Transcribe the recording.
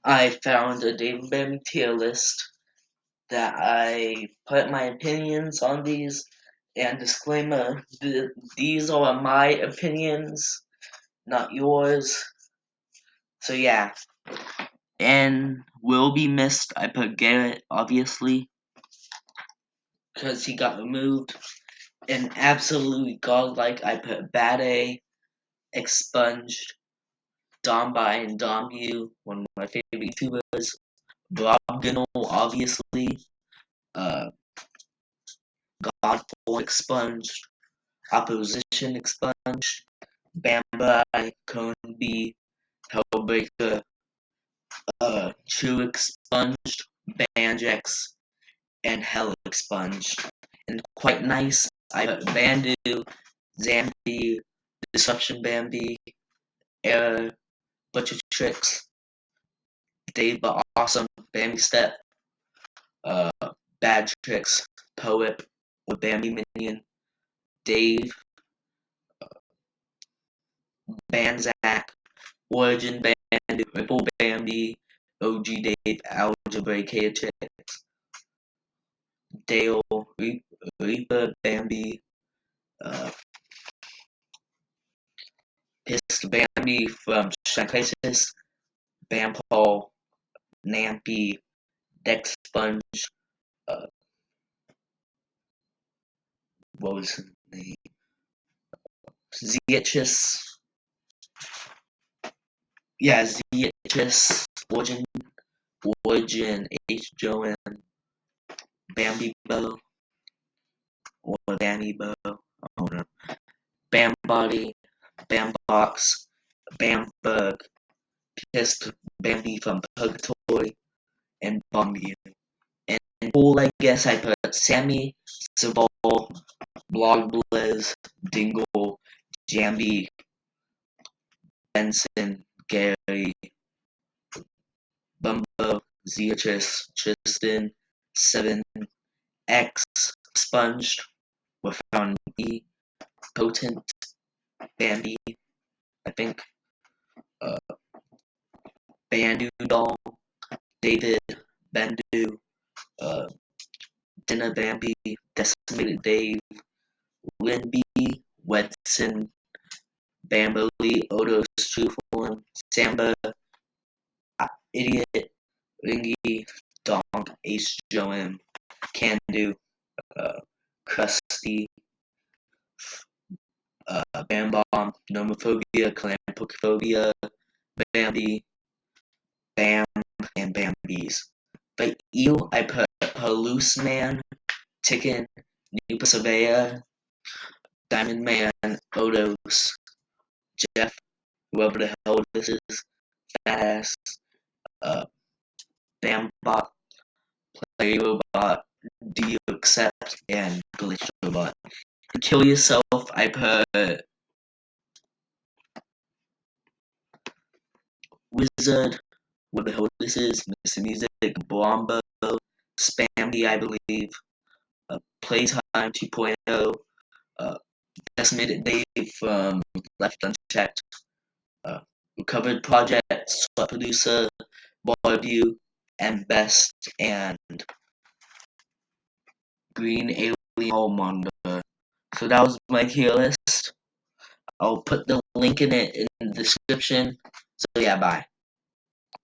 I found a David Bambi tier list that I put my opinions on these. And disclaimer, these are my opinions, not yours. So yeah. And will be missed, I put Garrett, obviously, because he got removed. And absolutely godlike, I put Bad A, Expunged, Domby and Dombu, one of my favorite YouTubers. Brogdonal, obviously. Uh, Godfall expunged. Opposition expunged. Bamba, Cone B, Hellbreaker, True expunged. Banjax, and Hell expunged. And quite nice, I put Bandu, Zambi, Disruption Bambi, Error, Butcher Tricks, Dave but Awesome, Bambi Step, uh, Bad Tricks, Poet, or Bambi Minion, Dave, Banzak, Origin Band, Ripple Bambi, OG Dave, Algebraic Tricks, Dale, Reaper Bambi, uh, Pissed Bambi from Shrine Crisis, Paul, Nampy, Dex Sponge, uh, what was his name? Zeatrus, yeah, Zeatrus, Origin, H. Joan, Bambi Bow, or Bambi Bow, I don't know. Bam Body, Bam Box, Bamberg, Pissed Bambi from Purgatory, and Bumby. And all I guess I put Sammy, Savol, Blog Blizz, Dingle, Jambi, Benson, Gary, Bumbo, Zeatrus, Tristan, Seven, X, Sponged, were found B, Potent, Bambi, I think, uh, Bandu Doll, David, Bendu, uh, Dinner Bambi, Decimated Dave, Linby, Wedson, Bamberly, Odo's True Form, Samba, Idiot, Ringy, Donk, Ace Joem, Can Do, Krusty, Bam Bomb, Nomophobia, Clampophobia, Bambi, Bam, and Bambies. But you, I put Hallucinan, Chicken, Nupa Surveyor, Diamond Man, Odos, Jeff, whoever the hell this is, Fat Ass, uh, Bambot, Play Robot, Do You Accept, and Glitch Robot. And Kill Yourself, I put Wizard, what the hell this is, Mr. Music, Blombo, Spamby, I believe, Playtime 2.0, Decimated Dave from Left Unchecked, Recovered Project, Sweat Producer, Ballview, and Best, and Green Alien Hallmonger. So that was my tier list. I'll put the link in it in the description. So yeah, bye.